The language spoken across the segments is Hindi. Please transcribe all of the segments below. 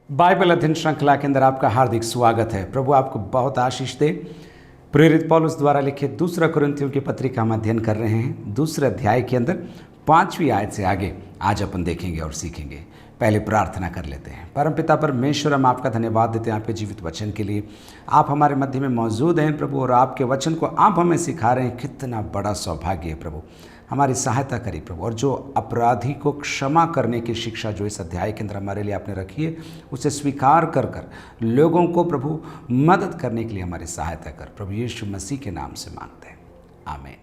बाइबल अध्ययन श्रृंखला के अंदर आपका हार्दिक स्वागत है। प्रभु आपको बहुत आशीष दे। प्रेरित पौलुस द्वारा लिखित दूसरा कुरिन्थियों की पत्रिका हम अध्ययन कर रहे हैं। दूसरे अध्याय के अंदर 5वीं आयत से आगे आज अपन देखेंगे और सीखेंगे। पहले प्रार्थना कर लेते हैं। परमपिता परमेश्वर, हम आपका धन्यवाद देते हैं आपके जीवित वचन के लिए। आप हमारे मध्य में मौजूद हैं प्रभु, और आपके वचन को आप हमें सिखा रहे हैं। कितना बड़ा सौभाग्य है प्रभु। हमारी सहायता करिए प्रभु, और जो अपराधी को क्षमा करने की शिक्षा जो इस अध्याय के अंदर हमारे लिए आपने रखी है, उसे स्वीकार कर कर लोगों को प्रभु मदद करने के लिए हमारी सहायता कर। प्रभु यीशु मसीह के नाम से मांगते हैं, आमीन।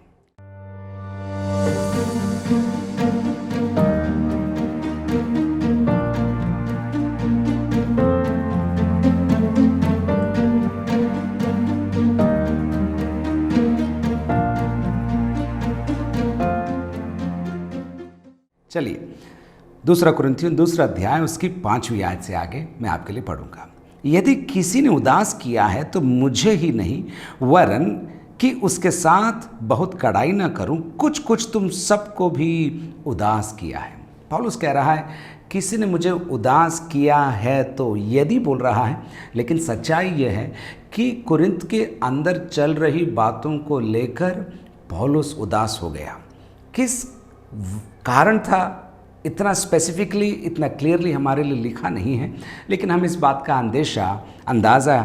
चलिए, दूसरा कुरिन्थियों दूसरा अध्याय उसकी 5वीं आयत से आगे मैं आपके लिए पढ़ूंगा। यदि किसी ने उदास किया है तो मुझे ही नहीं, वरन कि उसके साथ बहुत कड़ाई न करूं, कुछ कुछ तुम सबको भी उदास किया है। पौलुस कह रहा है किसी ने मुझे उदास किया है, तो यदि बोल रहा है, लेकिन सच्चाई यह है कि कुरिन्थ के अंदर चल रही बातों को लेकर पौलुस उदास हो गया। किस कारण था, इतना स्पेसिफिकली, इतना क्लियरली हमारे लिए लिखा नहीं है, लेकिन हम इस बात का अंदाज़ा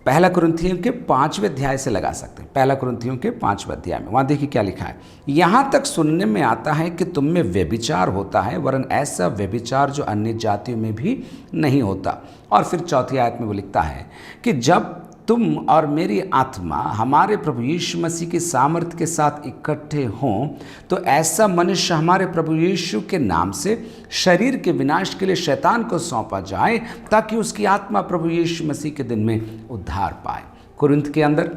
पहला कुरिन्थियों के 5वें अध्याय से लगा सकते हैं। पहला कुरिन्थियों के 5वें अध्याय में वहाँ देखिए क्या लिखा है। यहाँ तक सुनने में आता है कि तुम में व्यभिचार होता है, वरन ऐसा व्यभिचार जो अन्य जातियों में भी नहीं होता। और फिर 4वीं आयत में वो लिखता है कि जब तुम और मेरी आत्मा हमारे प्रभु यीशु मसीह की सामर्थ्य के साथ इकट्ठे हों, तो ऐसा मनुष्य हमारे प्रभु यीशु के नाम से शरीर के विनाश के लिए शैतान को सौंपा जाए, ताकि उसकी आत्मा प्रभु यीशु मसीह के दिन में उद्धार पाए। कुरिन्थ के अंदर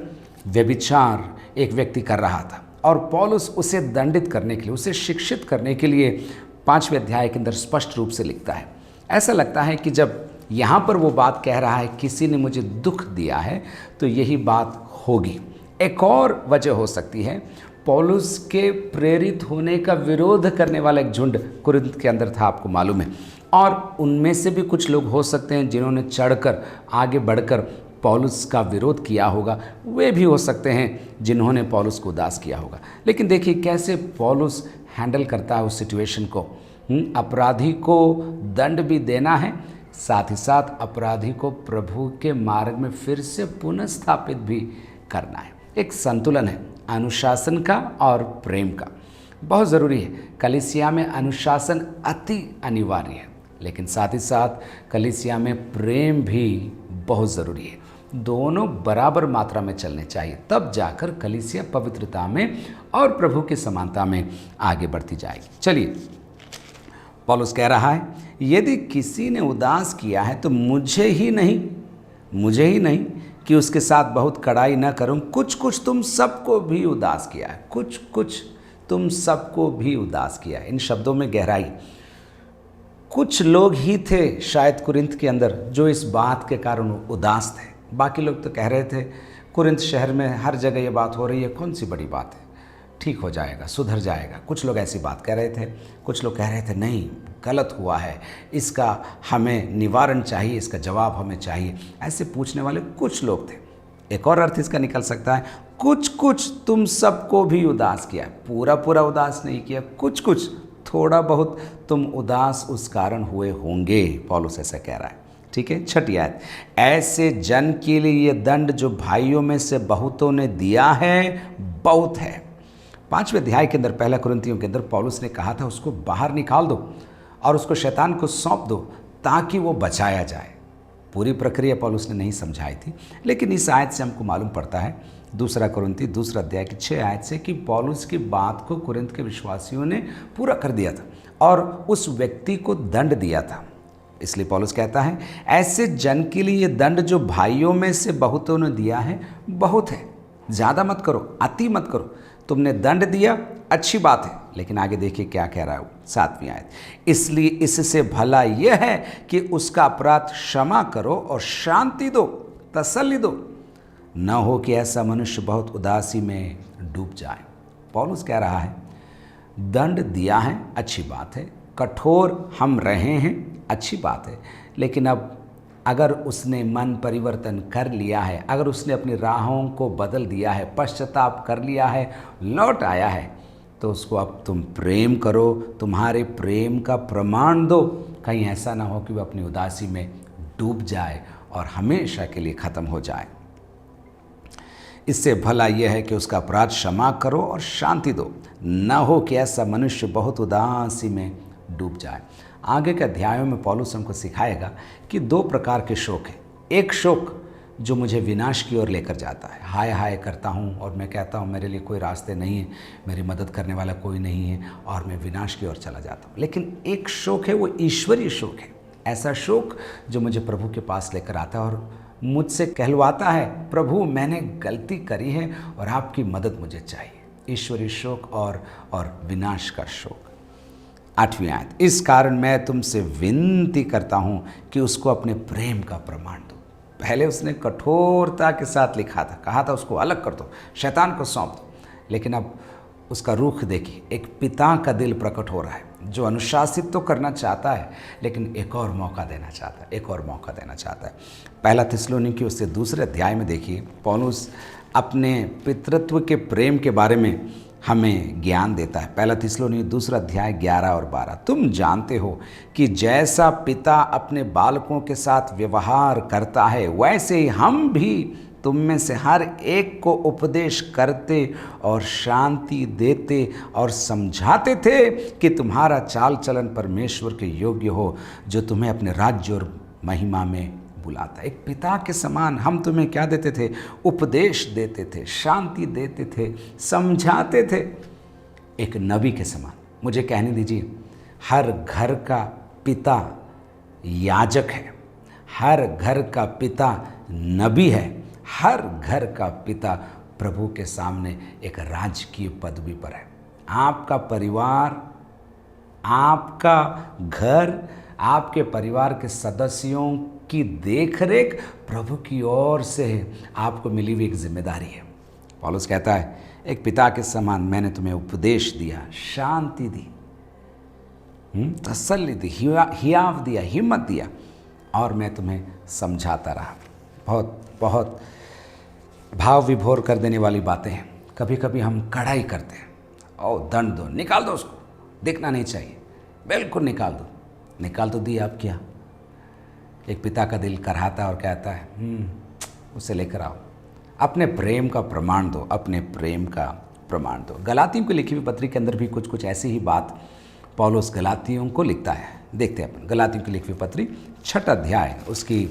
व्यभिचार एक व्यक्ति कर रहा था, और पौलुस उसे दंडित करने के लिए, उसे शिक्षित करने के लिए 5वें अध्याय के अंदर स्पष्ट रूप से लिखता है। ऐसा लगता है कि जब यहाँ पर वो बात कह रहा है किसी ने मुझे दुख दिया है, तो यही बात होगी। एक और वजह हो सकती है, पौलुस के प्रेरित होने का विरोध करने वाला एक झुंड कुरिन्थ के अंदर था, आपको मालूम है। और उनमें से भी कुछ लोग हो सकते हैं जिन्होंने चढ़कर आगे बढ़कर पौलुस का विरोध किया होगा। वे भी हो सकते हैं जिन्होंने पौलुस को उदास किया होगा। लेकिन देखिए कैसे पौलुस हैंडल करता है उस सिचुएशन को। अपराधी को दंड भी देना है, साथ ही साथ अपराधी को प्रभु के मार्ग में फिर से पुनर्स्थापित भी करना है। एक संतुलन है अनुशासन का और प्रेम का, बहुत ज़रूरी है। कलीसिया में अनुशासन अति अनिवार्य है, लेकिन साथ ही साथ कलीसिया में प्रेम भी बहुत ज़रूरी है। दोनों बराबर मात्रा में चलने चाहिए, तब जाकर कलीसिया पवित्रता में और प्रभु की समानता में आगे बढ़ती जाएगी। चलिए, पौलुस कह रहा है यदि किसी ने उदास किया है तो मुझे ही नहीं कि उसके साथ बहुत कड़ाई न करूं, कुछ कुछ तुम सबको भी उदास किया है। कुछ कुछ तुम सबको भी उदास किया है। इन शब्दों में गहराई। कुछ लोग ही थे शायद कुरिन्थ के अंदर जो इस बात के कारण उदास थे। बाकी लोग तो कह रहे थे कुरिन्थ शहर में हर जगह ये बात हो रही है, कौन सी बड़ी बात है, ठीक हो जाएगा, सुधर जाएगा। कुछ लोग ऐसी बात कह रहे थे, कुछ लोग कह रहे थे नहीं, गलत हुआ है, इसका हमें निवारण चाहिए, इसका जवाब हमें चाहिए। ऐसे पूछने वाले कुछ लोग थे। एक और अर्थ इसका निकल सकता है, कुछ कुछ तुम सबको भी उदास किया। पूरा पूरा उदास नहीं किया, कुछ कुछ, थोड़ा बहुत तुम उदास उस कारण हुए होंगे। पौलुस ऐसा कह रहा है। ठीक है, 6वीं आयत, ऐसे जन के लिए ये दंड जो भाइयों में से बहुतों ने दिया है, बहुत है। 5वें अध्याय के अंदर पहला कुरिन्थियों के अंदर पौलुस ने कहा था उसको बाहर निकाल दो और उसको शैतान को सौंप दो ताकि वो बचाया जाए। पूरी प्रक्रिया पौलुस ने नहीं समझाई थी, लेकिन इस आयत से हमको मालूम पड़ता है, दूसरा कुरिन्थी दूसरा अध्याय की 6 आयत से, कि पौलुस की बात को कुरिन्थ के विश्वासियों ने पूरा कर दिया था और उस व्यक्ति को दंड दिया था। इसलिए पौलुस कहता है ऐसे जन के लिए ये दंड जो भाइयों में से बहुतों ने दिया है, बहुत है। ज़्यादा मत करो, अति मत करो। तुमने दंड दिया, अच्छी बात है, लेकिन आगे देखिए क्या कह रहा है 7वीं आयत, इसलिए इससे भला यह है कि उसका अपराध क्षमा करो और शांति दो, तसल्ली दो, न हो कि ऐसा मनुष्य बहुत उदासी में डूब जाए। पौलुस कह रहा है दंड दिया है, अच्छी बात है, कठोर हम रहे हैं, अच्छी बात है, लेकिन अब अगर उसने मन परिवर्तन कर लिया है, अगर उसने अपनी राहों को बदल दिया है, पश्चाताप कर लिया है, लौट आया है, तो उसको अब तुम प्रेम करो, तुम्हारे प्रेम का प्रमाण दो। कहीं ऐसा ना हो कि वह अपनी उदासी में डूब जाए और हमेशा के लिए ख़त्म हो जाए। इससे भला यह है कि उसका अपराध क्षमा करो और शांति दो, न हो कि ऐसा मनुष्य बहुत उदासी में डूब जाए। आगे के अध्यायों में पौलुस हमको सिखाएगा कि दो प्रकार के शोक हैं। एक शोक जो मुझे विनाश की ओर लेकर जाता है, हाय हाय करता हूँ और मैं कहता हूँ मेरे लिए कोई रास्ते नहीं है, मेरी मदद करने वाला कोई नहीं है और मैं विनाश की ओर चला जाता हूँ। लेकिन एक शोक है, वो ईश्वरीय शोक है, ऐसा शोक जो मुझे प्रभु के पास लेकर आता है और मुझसे कहलवाता है, प्रभु मैंने गलती करी है और आपकी मदद मुझे चाहिए। ईश्वरीय शोक और विनाश का शोक। 8वीं आयत, इस कारण मैं तुमसे विनती करता हूँ कि उसको अपने प्रेम का प्रमाण दो। पहले उसने कठोरता के साथ लिखा था, कहा था उसको अलग कर दो, शैतान को सौंप दो, लेकिन अब उसका रुख देखिए, एक पिता का दिल प्रकट हो रहा है जो अनुशासित तो करना चाहता है लेकिन एक और मौका देना चाहता है, एक और मौका देना चाहता है। पहला थिस्सलुनीकी उससे 2 अध्याय में देखिए, पौलुस अपने पितृत्व के प्रेम के बारे में हमें ज्ञान देता है। पहला थिस्सलुनीकी 2 अध्याय 11 और 12, तुम जानते हो कि जैसा पिता अपने बालकों के साथ व्यवहार करता है, वैसे ही हम भी तुम में से हर एक को उपदेश करते और शांति देते और समझाते थे कि तुम्हारा चाल चलन परमेश्वर के योग्य हो, जो तुम्हें अपने राज्य और महिमा में बुलाता है। एक पिता के समान हम तुम्हें क्या देते थे? उपदेश देते थे, शांति देते थे, समझाते थे। एक नबी के समान। मुझे कहने दीजिए, हर घर का पिता याजक है, हर घर का पिता नबी है, हर घर का पिता प्रभु के सामने एक राजकीय पदवी पर है। आपका परिवार, आपका घर, आपके परिवार के सदस्यों की देखरेख प्रभु की ओर से आपको मिली हुई एक जिम्मेदारी है। पौलुस कहता है, एक पिता के समान मैंने तुम्हें उपदेश दिया, शांति दी, तसल्ली दी, हियाव दिया, हिम्मत दिया और मैं तुम्हें समझाता रहा। बहुत बहुत भाव विभोर कर देने वाली बातें हैं। कभी कभी हम कड़ाई करते हैं, ओ दंड दो, निकाल दो उसको, दिखना नहीं चाहिए, बिल्कुल निकाल दो। निकाल तो दिया, अब क्या? एक पिता का दिल करहाता है और कहता है उसे लेकर आओ, अपने प्रेम का प्रमाण दो, अपने प्रेम का प्रमाण दो। गलातियों को लिखी हुई पत्री के अंदर भी कुछ कुछ ऐसी ही बात पौलुस गलातियों को लिखता है। देखते हैं अपन गलातियों की लिखी हुई पत्री 6 अध्याय उसकी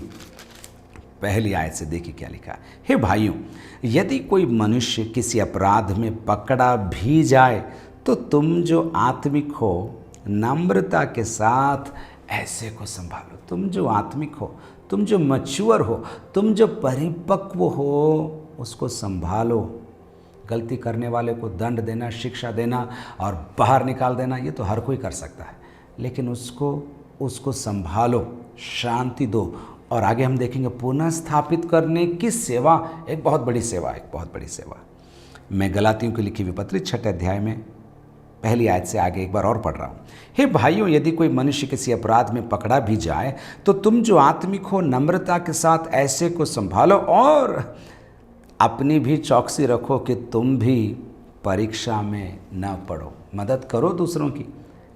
पहली आयत से देखिए क्या लिखा है। हे भाइयों, यदि कोई मनुष्य किसी अपराध में पकड़ा भी जाए तो तुम जो आत्मिक हो नम्रता के साथ ऐसे को संभालो। तुम जो आत्मिक हो, तुम जो मैच्योर हो, तुम जो परिपक्व हो, उसको संभालो। गलती करने वाले को दंड देना, शिक्षा देना और बाहर निकाल देना, ये तो हर कोई कर सकता है, लेकिन उसको संभालो, शांति दो। और आगे हम देखेंगे पुनः स्थापित करने की सेवा, एक बहुत बड़ी सेवा, एक बहुत बड़ी सेवा। मैं गलातियों की लिखी हुई पत्री 6 अध्याय में पहली आयत से आगे एक बार और पढ़ रहा हूँ। हे भाइयों, यदि कोई मनुष्य किसी अपराध में पकड़ा भी जाए तो तुम जो आत्मिक हो नम्रता के साथ ऐसे को संभालो और अपनी भी चौकसी रखो कि तुम भी परीक्षा में न पड़ो। मदद करो दूसरों की,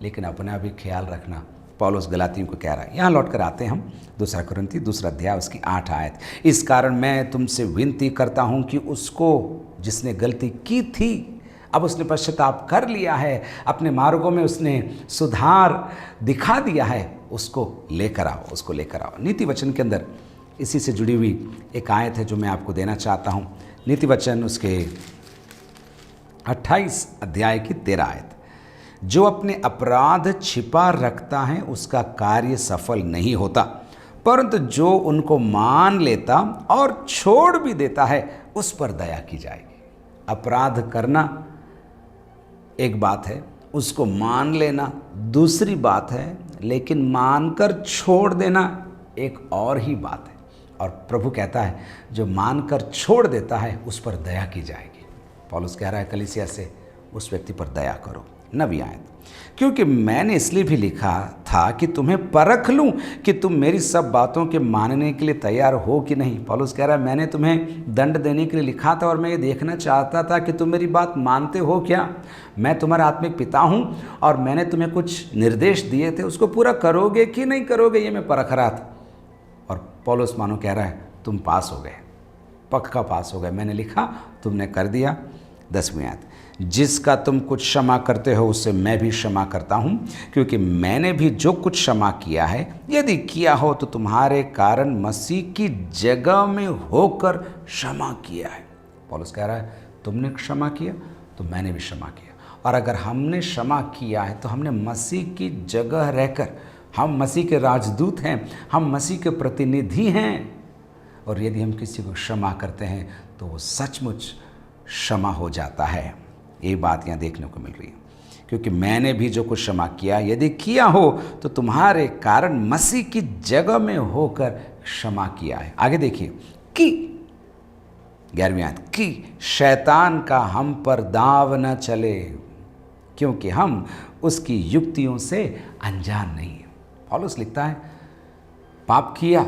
लेकिन अपना भी ख्याल रखना। पौलुस गलातियों को कह रहा है। यहाँ लौट कर आते हैं हम 2 कुरिन्थी 2 अध्याय उसकी 8 आयत। इस कारण मैं तुमसे विनती करता हूँ कि उसको जिसने गलती की थी, अब उसने पश्चाताप कर लिया है, अपने मार्गों में उसने सुधार दिखा दिया है, उसको लेकर आओ, उसको लेकर आओ। नीति वचन के अंदर इसी से जुड़ी हुई एक आयत है जो मैं आपको देना चाहता हूँ। नीति वचन उसके 28 अध्याय की 13 आयत। जो अपने अपराध छिपा रखता है उसका कार्य सफल नहीं होता, परंतु जो उनको मान लेता और छोड़ भी देता है उस पर दया की जाएगी। अपराध करना एक बात है, उसको मान लेना दूसरी बात है, लेकिन मानकर छोड़ देना एक और ही बात है। और प्रभु कहता है जो मानकर छोड़ देता है उस पर दया की जाएगी। पौलुस कह रहा है कलीसिया से, उस व्यक्ति पर दया करो, 9वीं आयत, क्योंकि मैंने इसलिए भी लिखा था कि तुम्हें परख लूं कि तुम मेरी सब बातों के मानने के लिए तैयार हो कि नहीं। पौलुस कह रहा है मैंने तुम्हें दंड देने के लिए लिखा था और मैं ये देखना चाहता था कि तुम मेरी बात मानते हो क्या। मैं तुम्हारा आत्मिक पिता हूं और मैंने तुम्हें कुछ निर्देश दिए थे, उसको पूरा करोगे कि नहीं करोगे, ये मैं परख रहा था। और पौलुस मानो कह रहा है तुम पास हो गए, पक्का पास हो गए, मैंने लिखा तुमने कर दिया। 10वीं आयत, जिसका तुम कुछ क्षमा करते हो उससे मैं भी क्षमा करता हूँ, क्योंकि मैंने भी जो कुछ क्षमा किया है यदि किया हो तो तुम्हारे कारण मसीह की जगह में होकर क्षमा किया है। पौलुस कह रहा है तुमने क्षमा किया तो मैंने भी क्षमा किया, और अगर हमने क्षमा किया है तो हमने मसीह की जगह रहकर, हम मसीह के राजदूत हैं, हम मसीह के प्रतिनिधि हैं, और यदि हम किसी को क्षमा करते हैं तो वो सचमुच क्षमा हो जाता है। ये बात यहाँ देखने को मिल रही है, क्योंकि मैंने भी जो कुछ क्षमा किया यदि किया हो तो तुम्हारे कारण मसीह की जगह में होकर क्षमा किया है। आगे देखिए कि 11वीं आयत, कि शैतान का हम पर दाव न चले, क्योंकि हम उसकी युक्तियों से अनजान नहीं है। पौलुस लिखता है पाप किया,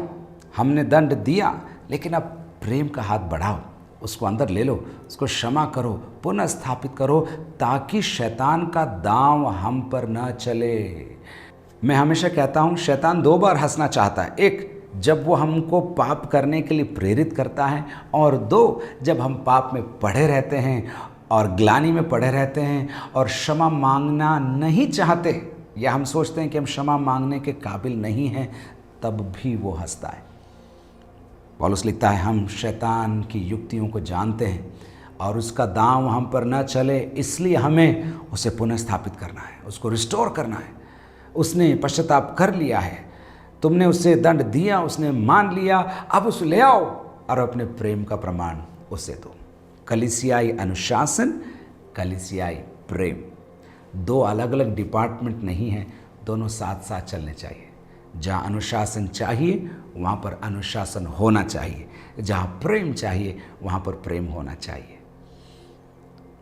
हमने दंड दिया, लेकिन अब प्रेम का हाथ बढ़ाओ, उसको अंदर ले लो, उसको क्षमा करो, पुनः स्थापित करो, ताकि शैतान का दांव हम पर न चले। मैं हमेशा कहता हूँ शैतान 2 बार हंसना चाहता है, एक जब वो हमको पाप करने के लिए प्रेरित करता है, और 2 जब हम पाप में पड़े रहते हैं और ग्लानि में पड़े रहते हैं और क्षमा मांगना नहीं चाहते, या हम सोचते हैं कि हम क्षमा मांगने के काबिल नहीं हैं, तब भी वो हंसता है। पौलुस लिखता है हम शैतान की युक्तियों को जानते हैं और उसका दांव हम पर न चले, इसलिए हमें उसे पुनः स्थापित करना है, उसको रिस्टोर करना है। उसने पश्चाताप कर लिया है, तुमने उसे दंड दिया, उसने मान लिया, अब उसे ले आओ और अपने प्रेम का प्रमाण उसे दो। कलीसियाई अनुशासन, कलीसियाई प्रेम, 2 अलग अलग डिपार्टमेंट नहीं हैं, दोनों साथ साथ चलने चाहिए। जहाँ अनुशासन चाहिए वहाँ पर अनुशासन होना चाहिए, जहाँ प्रेम चाहिए वहाँ पर प्रेम होना चाहिए।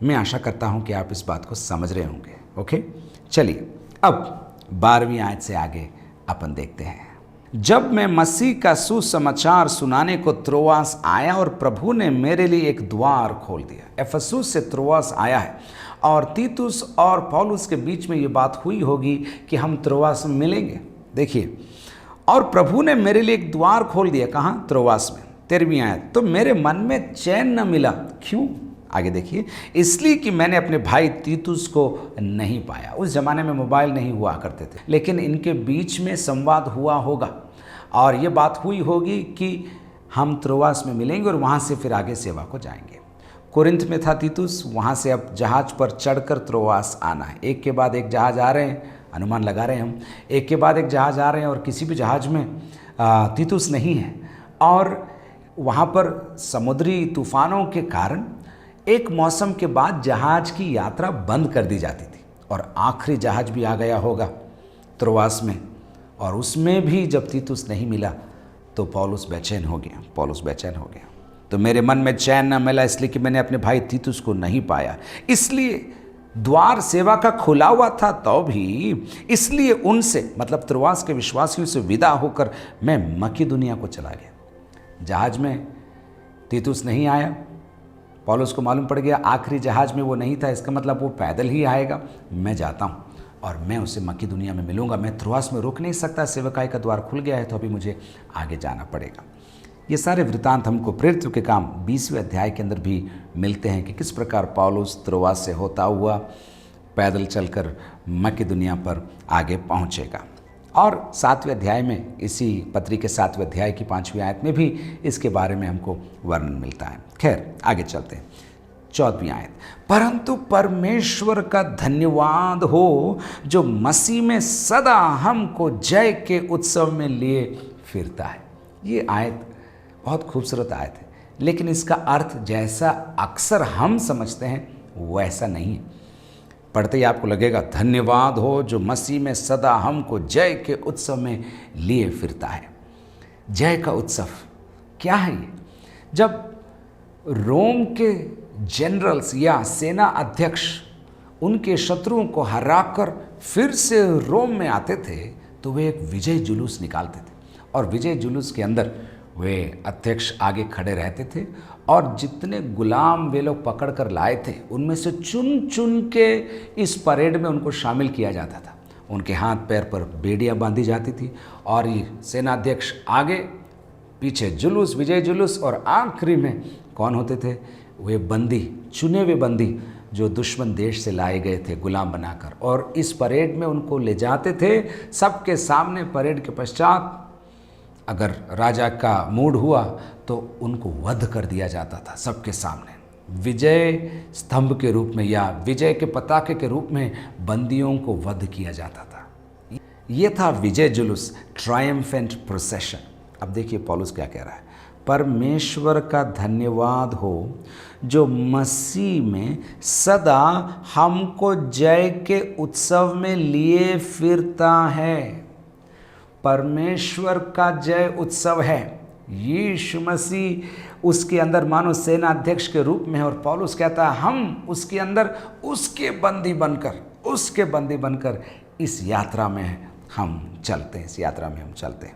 मैं आशा करता हूँ कि आप इस बात को समझ रहे होंगे। ओके, चलिए अब 12वीं आयत से आगे अपन देखते हैं। जब मैं मसीह का सुसमाचार सुनाने को त्रोआस आया और प्रभु ने मेरे लिए एक द्वार खोल दिया। एफेसुस से त्रोआस आया है और तीतुस और पौलुस के बीच में ये बात हुई होगी कि हम त्रोआस में मिलेंगे। देखिए, और प्रभु ने मेरे लिए एक द्वार खोल दिया। कहाँ? त्रोआस में। 13वीं आयत, तो मेरे मन में चैन न मिला। क्यों? आगे देखिए, इसलिए कि मैंने अपने भाई तीतुस को नहीं पाया। उस ज़माने में मोबाइल नहीं हुआ करते थे, लेकिन इनके बीच में संवाद हुआ होगा और ये बात हुई होगी कि हम त्रोआस में मिलेंगे और वहाँ से फिर आगे सेवा को जाएंगे। कोरिंथ में था तीतुस, वहाँ से अब जहाज़ पर चढ़कर त्रोआस आना है। एक के बाद एक जहाज़ आ रहे हैं, अनुमान लगा रहे हैं हम, एक के बाद एक जहाज़ आ रहे हैं और किसी भी जहाज़ में तीतुस नहीं है। और वहाँ पर समुद्री तूफानों के कारण एक मौसम के बाद जहाज़ की यात्रा बंद कर दी जाती थी और आखिरी जहाज़ भी आ गया होगा त्रोआस में, और उसमें भी जब तीतुस नहीं मिला तो पौलुस बेचैन हो गया। तो मेरे मन में चैन न मिला, इसलिए कि मैंने अपने भाई तीतुस को नहीं पाया। इसलिए द्वार सेवा का खुला हुआ था तो भी, इसलिए उनसे मतलब त्रोआस के विश्वासियों से विदा होकर मैं मकीदुनिया को चला गया। जहाज में तीतुस नहीं आया, पौलुस को मालूम पड़ गया आखिरी जहाज में वो नहीं था, इसका मतलब वो पैदल ही आएगा। मैं जाता हूँ और मैं उसे मकीदुनिया में मिलूंगा। मैं त्रोआस में रुक नहीं सकता, सेवकाई का द्वार खुल गया है तो अभी मुझे आगे जाना पड़ेगा। ये सारे वृतांत हमको प्रेरितों के काम 20वें अध्याय के अंदर भी मिलते हैं कि किस प्रकार पौलुस त्रोआस से होता हुआ पैदल चलकर मकीदुनिया पर आगे पहुंचेगा। और 7वें अध्याय में, इसी पत्री के 7वें अध्याय की 5वीं आयत में भी इसके बारे में हमको वर्णन मिलता है। खैर आगे चलते हैं। 14वीं आयत, परंतु परमेश्वर का धन्यवाद हो जो मसीह में सदा हमको जय के उत्सव में लिए फिरता है। ये आयत बहुत खूबसूरत आयत है, लेकिन इसका अर्थ जैसा अक्सर हम समझते हैं वैसा नहीं है। पढ़ते ही आपको लगेगा धन्यवाद हो जो मसीह में सदा हमको जय के उत्सव में लिए फिरता है। जय का उत्सव क्या है ये? जब रोम के जनरल्स या सेना अध्यक्ष उनके शत्रुओं को हराकर फिर से रोम में आते थे तो वे एक विजय जुलूस निकालते थे और विजय जुलूस के अंदर वे अध्यक्ष आगे खड़े रहते थे और जितने गुलाम वे लोग पकड़ कर लाए थे उनमें से चुन चुन के इस परेड में उनको शामिल किया जाता था। उनके हाथ पैर पर बेड़ियाँ बांधी जाती थी और ये सेनाध्यक्ष आगे, पीछे जुलूस, विजय जुलूस, और आखिरी में कौन होते थे? वे बंदी, चुने हुए बंदी जो दुश्मन देश से लाए गए थे गुलाम बनाकर, और इस परेड में उनको ले जाते थे सबके सामने। परेड के पश्चात अगर राजा का मूड हुआ तो उनको वध कर दिया जाता था सबके सामने, विजय स्तंभ के रूप में या विजय के पताके के रूप में बंदियों को वध किया जाता था। ये था विजय जुलूस, ट्रायम्फेंट प्रोसेशन। अब देखिए पौलुस क्या कह रहा है, परमेश्वर का धन्यवाद हो जो मसीह में सदा हमको जय के उत्सव में लिए फिरता है। परमेश्वर का जय उत्सव है, यीशु मसीह उसके अंदर मानो सेनाध्यक्ष के रूप में है, और पौलुस कहता है हम उसके अंदर उसके बंदी बनकर इस यात्रा में हम चलते हैं, इस यात्रा में हम चलते हैं।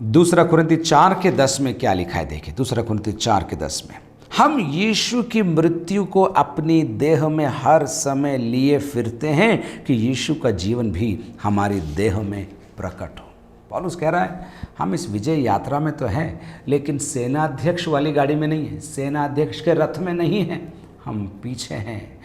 दूसरा कुरिन्थी 4:10 में क्या लिखा है देखिए, दूसरा कुरिन्थी 4:10 में, हम यीशु की मृत्यु को अपनी देह में हर समय लिए फिरते हैं कि यीशु का जीवन भी हमारी देह में प्रकट हो। पौलुस कह रहा है हम इस विजय यात्रा में तो हैं, लेकिन सेनाध्यक्ष वाली गाड़ी में नहीं है, सेनाध्यक्ष के रथ में नहीं है, हम पीछे हैं।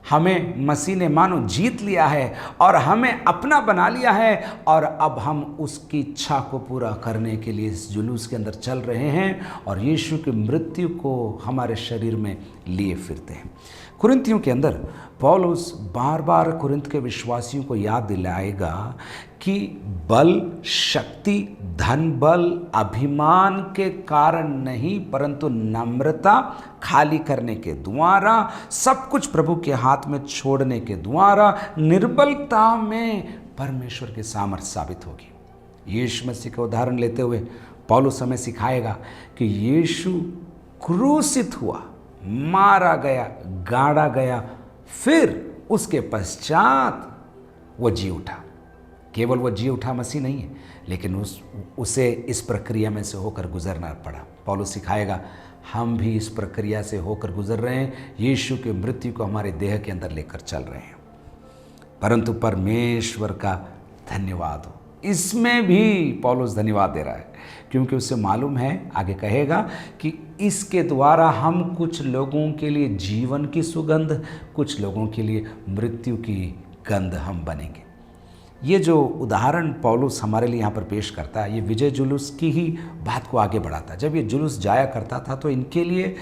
हमें मसीह ने मानो जीत लिया है और हमें अपना बना लिया है, और अब हम उसकी इच्छा को पूरा करने के लिए इस जुलूस के अंदर चल रहे हैं और यीशु की मृत्यु को हमारे शरीर में लिए फिरते हैं। कुरिन्थियों के अंदर पौलुस बार बार कुरिन्थ के विश्वासियों को याद दिलाएगा कि बल, शक्ति, धन बल, अभिमान के कारण नहीं, परंतु नम्रता, खाली करने के द्वारा, सब कुछ प्रभु के हाथ में छोड़ने के द्वारा, निर्बलता में परमेश्वर की सामर्थ्य साबित होगी। यीशु मसीह का उदाहरण लेते हुए पौलुस हमें सिखाएगा कि यीशु क्रूसित हुआ, मारा गया, गाड़ा गया, फिर उसके पश्चात वो जी उठा। केवल वो जी उठा मसीह नहीं है, लेकिन उसे इस प्रक्रिया में से होकर गुजरना पड़ा। पौलुस सिखाएगा हम भी इस प्रक्रिया से होकर गुजर रहे हैं, यीशु की मृत्यु को हमारे देह के अंदर लेकर चल रहे हैं। परंतु परमेश्वर का धन्यवाद हो, इसमें भी पौलुस धन्यवाद दे रहा है, क्योंकि उसे मालूम है, आगे कहेगा कि इसके द्वारा हम कुछ लोगों के लिए जीवन की सुगंध, कुछ लोगों के लिए मृत्यु की गंध हम बनेंगे। ये जो उदाहरण पौलुस हमारे लिए यहाँ पर पेश करता है, ये विजय जुलूस की ही बात को आगे बढ़ाता है। जब ये जुलूस जाया करता था तो इनके लिए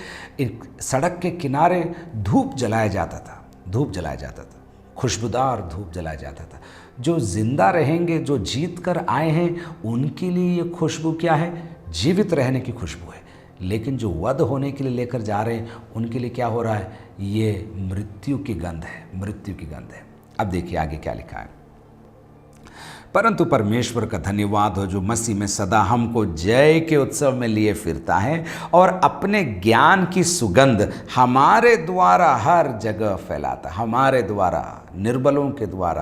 सड़क के किनारे धूप जलाया जाता था, खुशबूदार धूप जलाया जाता था। जो जिंदा रहेंगे, जो जीत कर आए हैं, उनके लिए ये खुशबू क्या है? जीवित रहने की खुशबू है। लेकिन जो वध होने के लिए लेकर जा रहे हैं, उनके लिए क्या हो रहा है? ये मृत्यु की गंध है। अब देखिए आगे क्या लिखा है, परंतु परमेश्वर का धन्यवाद हो जो मसीह में सदा हमको जय के उत्सव में लिए फिरता है और अपने ज्ञान की सुगंध हमारे द्वारा हर जगह फैलाता है। हमारे द्वारा, निर्बलों के द्वारा,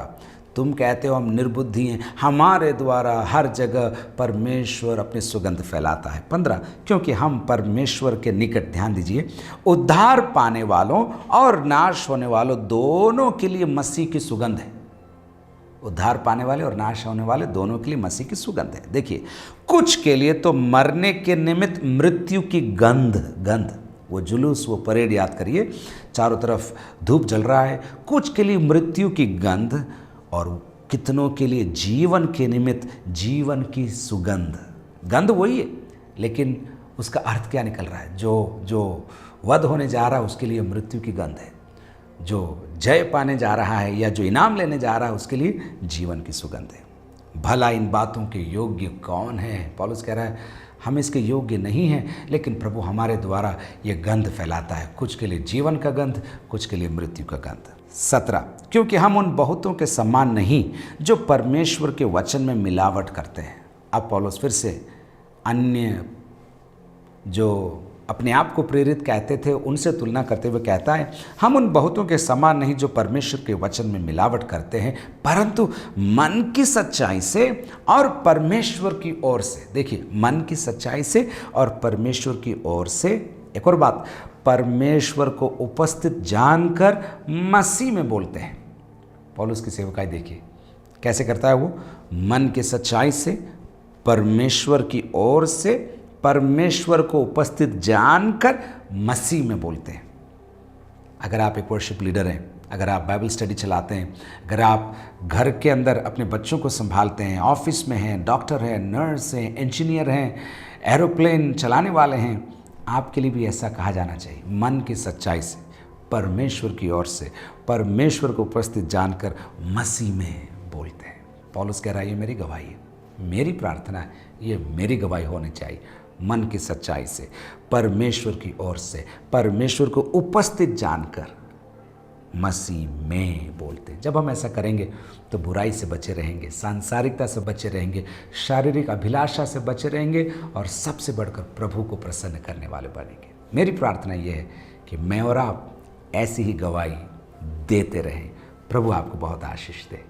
तुम कहते हो हम निर्बुद्धि हैं, हमारे द्वारा हर जगह परमेश्वर अपनी सुगंध फैलाता है। 15, क्योंकि हम परमेश्वर के निकट, ध्यान दीजिए, उद्धार पाने वालों और नाश होने वालों दोनों के लिए मसीह की सुगंध है। उद्धार पाने वाले और नाश होने वाले दोनों के लिए मसीह की सुगंध है। देखिए, कुछ के लिए तो मरने के निमित्त मृत्यु की गंध, वो जुलूस, वो परेड याद करिए, चारों तरफ धूप जल रहा है। कुछ के लिए मृत्यु की गंध और कितनों के लिए जीवन के निमित्त जीवन की सुगंध। गंध वही है, लेकिन उसका अर्थ क्या निकल रहा है? जो वध होने जा रहा है उसके लिए मृत्यु की गंध है, जो जय पाने जा रहा है या जो इनाम लेने जा रहा है उसके लिए जीवन की सुगंध है। भला इन बातों के योग्य कौन है? पौलुस कह रहा है हम इसके योग्य नहीं हैं, लेकिन प्रभु हमारे द्वारा ये गंध फैलाता है, कुछ के लिए जीवन का गंध, कुछ के लिए मृत्यु का गंध। 17, क्योंकि हम उन बहुतों के समान नहीं जो परमेश्वर के वचन में मिलावट करते हैं। अब पौलुस फिर से अन्य जो अपने आप को प्रेरित कहते थे, उनसे तुलना करते हुए कहता है, हम उन बहुतों के समान नहीं जो परमेश्वर के वचन में मिलावट करते हैं, परंतु मन की सच्चाई से और परमेश्वर की ओर से। देखिए, मन की सच्चाई से और परमेश्वर की ओर से। एक और बात, परमेश्वर को उपस्थित जानकर मसीह में बोलते हैं। पौलुस की सेवकाई देखिए कैसे करता है वो, मन की सच्चाई से, परमेश्वर की ओर से, परमेश्वर को उपस्थित जानकर मसीह में बोलते हैं। अगर आप एक वर्शिप लीडर हैं, अगर आप बाइबल स्टडी चलाते हैं, अगर आप घर के अंदर अपने बच्चों को संभालते हैं, ऑफिस में हैं, डॉक्टर हैं, नर्स हैं, इंजीनियर हैं, एरोप्लेन चलाने वाले हैं, आपके लिए भी ऐसा कहा जाना चाहिए, मन की सच्चाई से, परमेश्वर की ओर से, परमेश्वर को उपस्थित जानकर मसीह में बोलते हैं। पौलुस कह रहा है, ये मेरी गवाही है, मेरी प्रार्थना है, ये मेरी गवाही होनी चाहिए। मन की सच्चाई से, परमेश्वर की ओर से, परमेश्वर को उपस्थित जानकर मसीह में बोलते हैं। जब हम ऐसा करेंगे तो बुराई से बचे रहेंगे, सांसारिकता से बचे रहेंगे, शारीरिक अभिलाषा से बचे रहेंगे और सबसे बढ़कर प्रभु को प्रसन्न करने वाले बनेंगे। मेरी प्रार्थना यह है कि मैं और आप ऐसी ही गवाही देते रहें। प्रभु आपको बहुत आशीष दे।